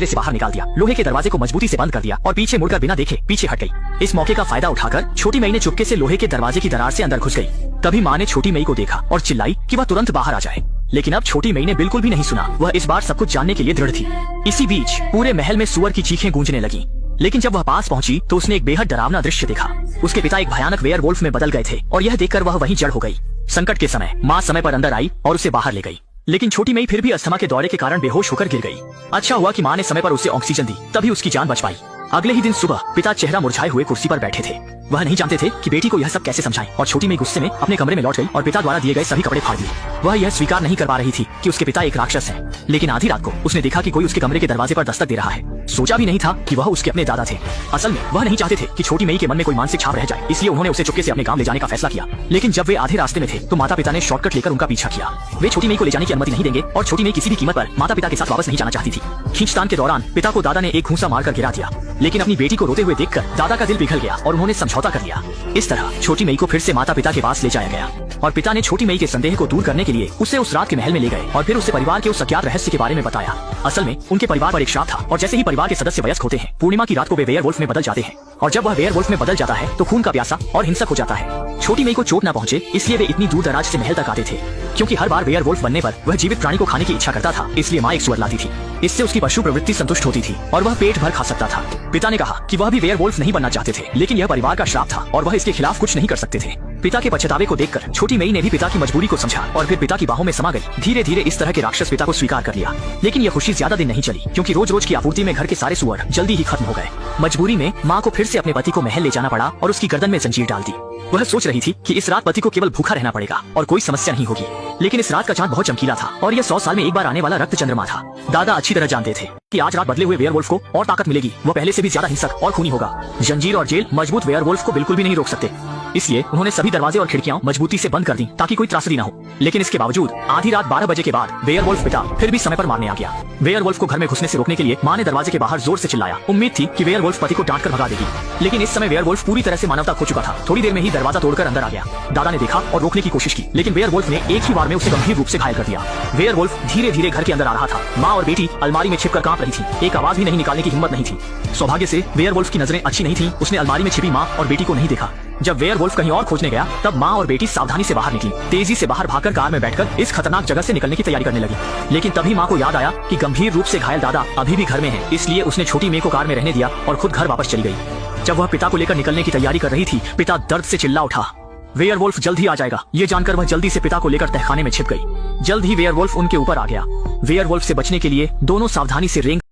से बाहर निकाल दिया, लोहे के दरवाजे को मजबूती से बंद कर दिया और पीछे मुड़कर बिना देखे पीछे हट गई। इस मौके का फायदा उठाकर छोटी मई ने चुपके से लोहे के दरवाजे की दरार से अंदर घुस गई। तभी माँ ने छोटी मई को देखा और चिल्लाई कि वह तुरंत बाहर आ जाए, लेकिन अब छोटी मई ने बिल्कुल भी नहीं सुना। वह इस बार सब कुछ जानने के लिए दृढ़ थी। इसी बीच पूरे महल में सुअर की चीखें गूंजने लगी, लेकिन जब वह पास पहुंची तो उसने एक बेहद डरावना दृश्य देखा। उसके पिता एक भयानक वेयरवुल्फ में बदल गए थे और यह देखकर वह वहीं जड़ हो गई। संकट के समय माँ समय पर अंदर आई और उसे बाहर ले गई, लेकिन छोटी मई फिर भी अस्थमा के दौरे के कारण बेहोश होकर गिर गई। अच्छा हुआ कि माँ ने समय पर उसे ऑक्सीजन दी, तभी उसकी जान बच पाई। अगले ही दिन सुबह पिता चेहरा मुरझाए हुए कुर्सी पर बैठे थे। वह नहीं जानते थे कि बेटी को यह सब कैसे समझाएं और छोटी मई गुस्से में अपने कमरे में लौट गई और पिता द्वारा दिए गए सभी कपड़े फाड़ दिए। वह यह स्वीकार नहीं कर पा रही थी कि उसके पिता एक राक्षस हैं, लेकिन आधी रात को उसने देखा कि कोई उसके कमरे के दरवाजे पर दस्तक दे रहा है। सोचा भी नहीं था कि वह उसके अपने दादा थे। असल में वह नहीं चाहते थे कि छोटी मई के मन में कोई मानसिक छाप रह जाए, इसलिए उन्होंने उसे चुपके से अपने गांव ले जाने का फैसला किया। लेकिन जब वे आधे रास्ते में थे तो माता पिता ने शॉर्टकट लेकर उनका पीछा किया। वे छोटी मई को ले जाने की अनुमति नहीं देंगे और छोटी मई किसी भी कीमत पर माता पिता के साथ वापस नहीं जाना चाहती थी। खींचतान के दौरान पिता को दादा ने एक घूंसा मारकर गिरा दिया, लेकिन अपनी बेटी को रोते हुए देखकर दादा का दिल पिघल गया और उन्होंने समझौता कर लिया। इस तरह छोटी मई को फिर से माता पिता के पास ले जाया गया और पिता ने छोटी मई के संदेह को दूर करने के लिए उसे उस रात के महल में ले गए और फिर उसे परिवार के उस अज्ञात रहस्य के बारे में बताया। असल में उनके परिवार पर एक श्राप था और जैसे ही परिवार के सदस्य वयस्क होते हैं, पूर्णिमा की रात को वे वेयरवुल्फ में बदल जाते हैं और जब वह वेयरवुल्फ में बदल जाता है तो खून का प्यासा और हिंसक हो जाता है। छोटी मई को चोट न पहुंचे इसलिए वे इतनी दूर दराज से महल तक आते थे, क्योंकि हर बार वेयरवुल्फ बनने पर वह जीवित प्राणी को खाने की इच्छा करता था। इसलिए माँ एक सुअर लाती थी, इससे उसकी पशु प्रवृत्ति संतुष्ट होती थी और वह पेट भर खा सकता था। पिता ने कहा कि वह भी वेयरवुल्फ नहीं बनना चाहते थे, लेकिन यह परिवार का श्राप था और वह इसके खिलाफ कुछ नहीं कर सकते थे। पिता के पछतावे को देखकर छोटी मई ने भी पिता की मजबूरी को समझा और फिर पिता की बाहों में समा गई। धीरे धीरे इस तरह के राक्षस पिता को स्वीकार कर लिया, लेकिन यह खुशी ज्यादा दिन नहीं चली, क्योंकि रोज रोज की आपूर्ति में घर के सारे सुअर जल्दी ही खत्म हो गए। मजबूरी में माँ को फिर से अपने पति को महल ले जाना पड़ा और उसकी गर्दन में जंजीर डाल दी। वह सोच रही थी कि इस रात पति को केवल भूखा रहना पड़ेगा और कोई समस्या नहीं होगी, लेकिन इस रात का चांद बहुत चमकीला था और यह 100 साल में एक बार आने वाला रक्त चंद्रमा था। दादा अच्छी तरह जानते थे कि आज रात बदले हुए वेयरवुल्फ को और ताकत मिलेगी, वह पहले से भी ज्यादा हिंसक और खूनी होगा। जंजीर और जेल मजबूत वेयरवुल्फ को बिल्कुल भी नहीं रोक सकते, इसलिए उन्होंने सभी दरवाजे और खिड़कियां मजबूती से बंद कर दी ताकि कोई त्रासदी न हो। लेकिन इसके बावजूद आधी रात 12 बजे के बाद वेयरवुल्फ पिता फिर भी समय पर मारने आ गया। वेयरवुल्फ को घर में घुसने से रोकने के लिए माँ ने दरवाजे के बाहर जोर से चिल्लाया। उम्मीद थी कि वेयरवुल्फ पति को डांट कर भगा देगी, लेकिन इस समय वेयरवुल्फ पूरी तरह से मानवता खो चुका था। थोड़ी देर में ही दरवाजा तोड़कर अंदर आ गया। दादा ने देखा और रोकने की कोशिश की, लेकिन वेयरवुल्फ ने एक ही बार में उसे गंभीर रूप से घायल कर दिया। वेयरवुल्फ धीरे धीरे घर के अंदर आ रहा था। माँ और बेटी अलमारी में छिपकर कांप रही थी, एक आवाज भी नहीं निकालने की हिम्मत नहीं थी। सौभाग्य से वेयरवुल्फ की नजरें अच्छी नहीं थी, उसने अलमारी में छिपी माँ और बेटी को नहीं देखा। जब वेयरवुल्फ कहीं और खोजने गया तब माँ और बेटी सावधानी से बाहर निकली। तेजी से बाहर भागकर कार में बैठकर इस खतरनाक जगह से निकलने की तैयारी करने लगी, लेकिन तभी माँ को याद आया कि गंभीर रूप से घायल दादा अभी भी घर में है, इसलिए उसने छोटी मई को कार में रहने दिया और खुद घर वापस चली गई। जब वह पिता को लेकर निकलने की तैयारी कर रही थी, पिता दर्द से चिल्ला उठा। वेयरवुल्फ जल्द ही आ जाएगा, ये जानकर वह जल्दी से पिता को लेकर तहखाने में छिप गई। जल्द ही वेयरवुल्फ उनके ऊपर आ गया। वेयरवुल्फ से बचने के लिए दोनों सावधानी से रेंग